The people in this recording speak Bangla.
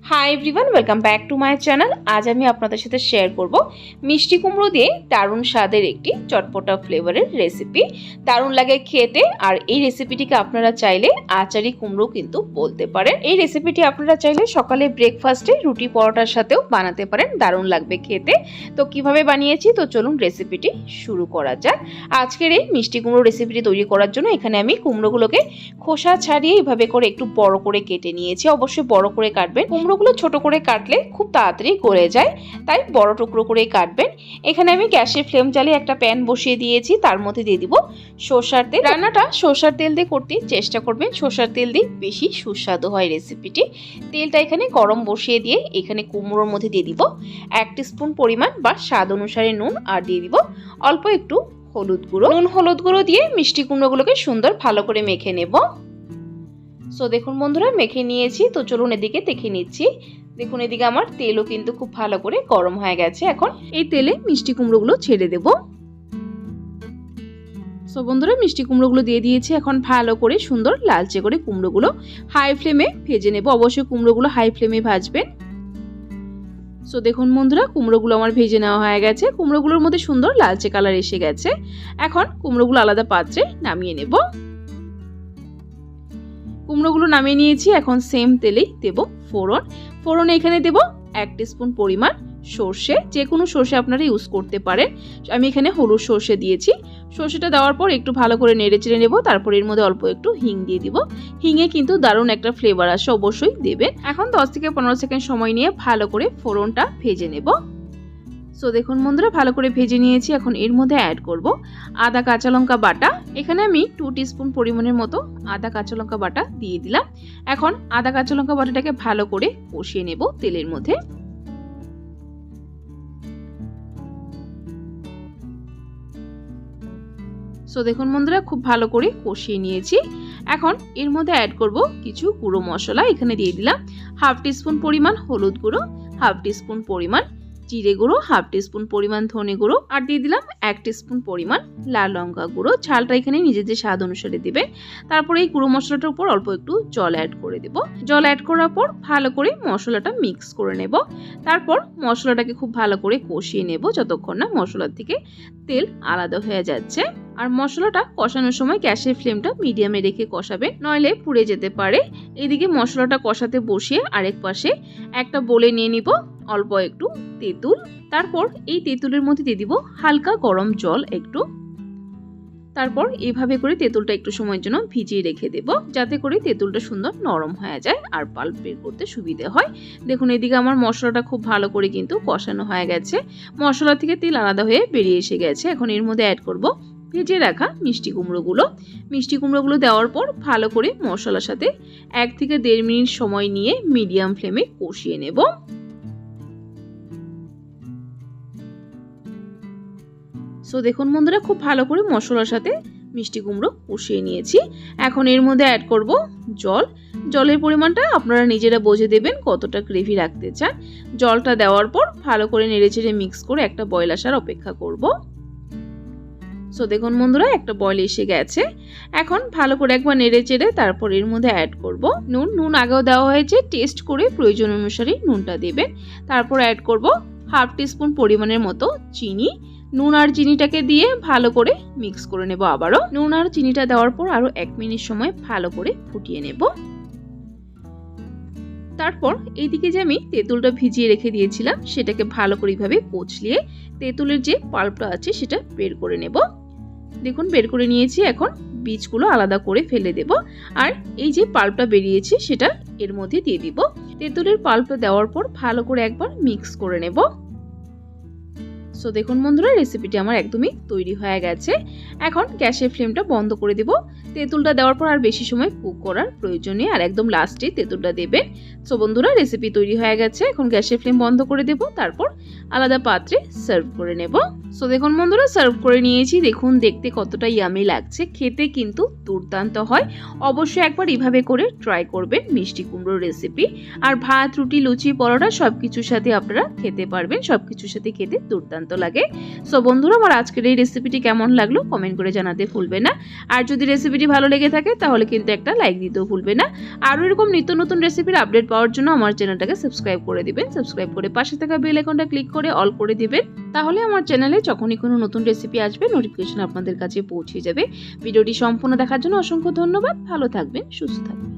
High everyone welcome back to my channel. आज আমি আপনাদের সাথে শেয়ার করব মিষ্টি কুমড়ো দিয়ে দারুণ স্বাদের একটি চটপটা ফ্লেভারের রেসিপি। দারুণ লাগে খেতে। আর এই রেসিপিটিকে আপনারা চাইলে আচারি কুমড়ো কিন্তু বলতে পারেন। এই রেসিপিটি আপনারা চাইলে সকালে ব্রেকফাস্টে রুটি পরোটার সাথেও বানাতে পারেন, দারুণ লাগবে খেতে। তো কিভাবে বানিয়েছি তো চলুন রেসিপিটি শুরু করা যাক। আজকের এই মিষ্টি কুমড়ো রেসিপিটি তৈরি করার জন্য এখানে আমি কুমড়োগুলোকে খোসা ছাড়িয়ে এভাবে করে একটু বড় করে কেটে নিয়েছি। অবশ্যই বড় করে কাটবেন, কুমড়োগুলো ছোট করে কাটলে খুব তাড়াতাড়ি গলে যায়, তাই বড় টুকরো করে কাটবেন। এখানে আমি গ্যাসের ফ্লেম জ্বালিয়ে একটা প্যান বসিয়ে দিয়েছি, তার মধ্যে দিয়ে দিব সরষের তেল। রান্নাটা সরষের তেল দিয়ে করতে চেষ্টা করবেন, সরষের তেল দিয়ে বেশি সুস্বাদু হয় রেসিপিটি। তেলটা এখানে গরম বসিয়ে দিয়ে এখানে কুমড়োর মধ্যে দিয়ে দিব 1 টিস্পুন পরিমাণ বা স্বাদ অনুসারে নুন, আর দিয়ে দিব অল্প একটু হলুদ গুঁড়ো। নুন হলুদ গুঁড়ো দিয়ে মিষ্টি কুমড়োগুলোকে সুন্দর ভালো করে মেখে নেব। সো দেখুন বন্ধুরা, মেখে নিয়েছি। তো চলুন এদিকে দেখে নিচ্ছি। দেখুন এদিকে আমার তেলও কিন্তু খুব ভালো করে গরম হয়ে গেছে। এখন এই তেলে মিষ্টি কুমড়োগুলো ছেড়ে দেব। সো বন্ধুরা, মিষ্টি কুমড়োগুলো দিয়ে দিয়েছি। এখন ভালো করে সুন্দর লালচে করে কুমড়োগুলো হাই ফ্লেমে ভেজে নেব। অবশ্যই কুমড়োগুলো হাই ফ্লেমে ভাজবেন। সো দেখুন বন্ধুরা, কুমড়োগুলো আমার ভেজে নেওয়া হয়ে গেছে। কুমড়োগুলোর মধ্যে সুন্দর লালচে কালার এসে গেছে। এখন কুমড়োগুলো আলাদা পাত্রে নামিয়ে নেব। কুমড়োগুলো নামিয়ে নিয়েছি। এখন সেম তেলেই দেব ফোড়ন। ফোড়নে এখানে দেব 1 টিস্পুন পরিমাণ সর্ষে, যে কোনো সর্ষে আপনারা ইউজ করতে পারেন। আমি এখানে হলুদ সর্ষে দিয়েছি। সর্ষেটা দেওয়ার পর একটু ভালো করে নেড়ে চেড়ে নেব। তারপর এর মধ্যে অল্প একটু হিং দিয়ে দিব। হিঙে কিন্তু দারুণ একটা ফ্লেভার আসে, অবশ্যই দেবেন। এখন 10 থেকে 15 সেকেন্ড সময় নিয়ে ভালো করে ফোড়নটা ভেজে নেব। সো দেখুন বন্ধুরা, ভালো করে ভেজে নিয়েছি। এখন এর মধ্যে অ্যাড করব আদা কাঁচা লঙ্কা বাটা। এখানে আমি 2 টিস্পুন পরিমাণের মতো আদা কাঁচা লঙ্কা বাটা দিয়ে দিলাম। এখন আদা কাঁচা লঙ্কা বাটাটাকে ভালো করে কষিয়ে নেব তেলের মধ্যে। সো দেখুন বন্ধুরা, খুব ভালো করে কষিয়ে নিয়েছি। এখন এর মধ্যে অ্যাড করব কিছু গুঁড়ো মশলা। এখানে দিয়ে দিলাম 1/2 টিস্পুন পরিমাণ হলুদ গুঁড়ো, 1/2 টিস্পুন পরিমাণ জিরে গুঁড়ো, 1/2 টিস্পুন পরিমাণ ধনে গুঁড়ো, আর দিয়ে দিলাম 1 টিস্পুন পরিমাণ লাল লঙ্কা গুঁড়ো। ঝালটা এখানে নিজেদের স্বাদ অনুসারে দিবেন। তারপরে এই গুঁড়ো মশলাটার উপর অল্প একটু জল অ্যাড করে দেব। জল অ্যাড করার পর ভালো করে মশলাটা মিক্স করে নেব। তারপর মশলাটাকে খুব ভালো করে কষিয়ে নেব যতক্ষণ না মশলার থেকে তেল আলাদা হয়ে যাচ্ছে। আর মশলাটা কষানোর সময় গ্যাসের ফ্লেমটা মিডিয়ামে রেখে কষাবেন, নইলে পুড়ে যেতে পারে। এদিকে মশলাটা কষাতে বসিয়ে আরেক পাশে একটা বলে নিয়ে নিব অল্প একটু তেঁতুল। তারপর এই তেঁতুলের মধ্যে দিয়ে দিব হালকা গরম জল একটু। তারপর এইভাবে করে তেঁতুলটা একটু সময়ের জন্য ভিজিয়ে রেখে দেব, যাতে করে তেঁতুলটা সুন্দর নরম হয়ে যায় আর পাল্প বের করতে সুবিধে হয়। দেখুন এদিকে আমার মশলাটা খুব ভালো করে কিন্তু কষানো হয়ে গেছে। মশলা থেকে তেল আলাদা হয়ে বেরিয়ে এসে গেছে। এখন এর মধ্যে অ্যাড করব ভেজে রাখা মিষ্টি কুমড়োগুলো। মিষ্টি কুমড়োগুলো দেওয়ার পর ভালো করে মশলার সাথে 1 থেকে 1.5 মিনিট সময় নিয়ে মিডিয়াম ফ্লেমে কষিয়ে নেব। সো দেখুন বন্ধুরা, খুব ভালো করে মশলার সাথে মিষ্টি কুমড়ো কষিয়ে নিয়েছি। এখন এর মধ্যে অ্যাড করব জল। জলের পরিমাণটা আপনারা নিজেরা বুঝে দেবেন কতটা গ্রেভি রাখতে চান। জলটা দেওয়ার পর ভালো করে নেড়েচেড়ে মিক্স করে একটা বয়েল আসার অপেক্ষা করব। সো দেখুন বন্ধুরা, একটা বয়েল এসে গেছে। এখন ভালো করে একবার নেড়ে চেড়ে তারপর এর মধ্যে অ্যাড করব নুন। নুন আগেও দেওয়া হয়েছে, টেস্ট করে প্রয়োজন অনুসারে নুনটা দেবেন। তারপর অ্যাড করব 1/2 টিস্পুন পরিমাণের মতো চিনি। নুন আর চিনিটাকে দিয়ে ভালো করে মিক্স করে নেব। আবারও নুন আর চিনিটা দেওয়ার পর আরো 1 মিনিট সময় ভালো করে ফুটিয়ে নেব। তারপর এইদিকে যে আমি তেঁতুলটা ভিজিয়ে রেখে দিয়েছিলাম সেটাকে ভালো করে এইভাবে কচলিয়ে তেঁতুলের যে পাল্পটা আছে সেটা বের করে নেব। দেখুন বের করে নিয়েছি। এখন বীজগুলো আলাদা করে ফেলে দেব। আর এই যে পাল্পটা বেরিয়েছে সেটা এর মধ্যে দিয়ে দিব। তেঁতুলের পাল্পটা দেওয়ার পর ভালো করে একবার মিক্স করে নেব। সো দেখুন বন্ধুরা, রেসিপিটি আমার একদমই তৈরি হয়ে গেছে। এখন গ্যাসের ফ্লেমটা বন্ধ করে দেব। তেঁতুলটা দেওয়ার পর আর বেশি সময় কুক করার প্রয়োজন নেই, আর একদম লাস্টে তেঁতুলটা দেবেন। সো বন্ধুরা, রেসিপি তৈরি হয়ে গেছে। এখন গ্যাসের ফ্লেম বন্ধ করে দেব। তারপর আলাদা পাত্রে সার্ভ করে নেব। সো দেখুন বন্ধুরা, সার্ভ করে নিয়েছি। দেখুন দেখতে কতটা ইয়ামি লাগছে, খেতে কিন্তু দুর্দান্ত হয়। অবশ্যই একবার এইভাবে করে ট্রাই করবেন মিষ্টি কুমড়োর রেসিপি। আর ভাত, রুটি, লুচি, পরোটা সবকিছুর সাথে আপনারা খেতে পারবেন। সবকিছুর সাথে খেতে দুর্দান্ত লাগে। সো বন্ধুরা, আমার আজকের এই রেসিপিটি কেমন লাগলো কমেন্ট করে জানাতে ভুলবেন না। আর যদি রেসিপিটি যদি ভালো লেগে থাকে তাহলে কিন্তু একটা লাইক দিতেও ভুলবে না। আরও এরকম নিত্য নতুন রেসিপির আপডেট পাওয়ার জন্য আমার চ্যানেলটাকে সাবস্ক্রাইব করে দিবেন। সাবস্ক্রাইব করে পাশে থাকা বেল আইকনটা ক্লিক করে অল করে দিবেন, তাহলে আমার চ্যানেলে যখনই কোনো নতুন রেসিপি আসবে নোটিফিকেশন আপনাদের কাছে পৌঁছে যাবে। ভিডিওটি সম্পূর্ণ দেখার জন্য অসংখ্য ধন্যবাদ। ভালো থাকবেন, সুস্থ থাকবেন।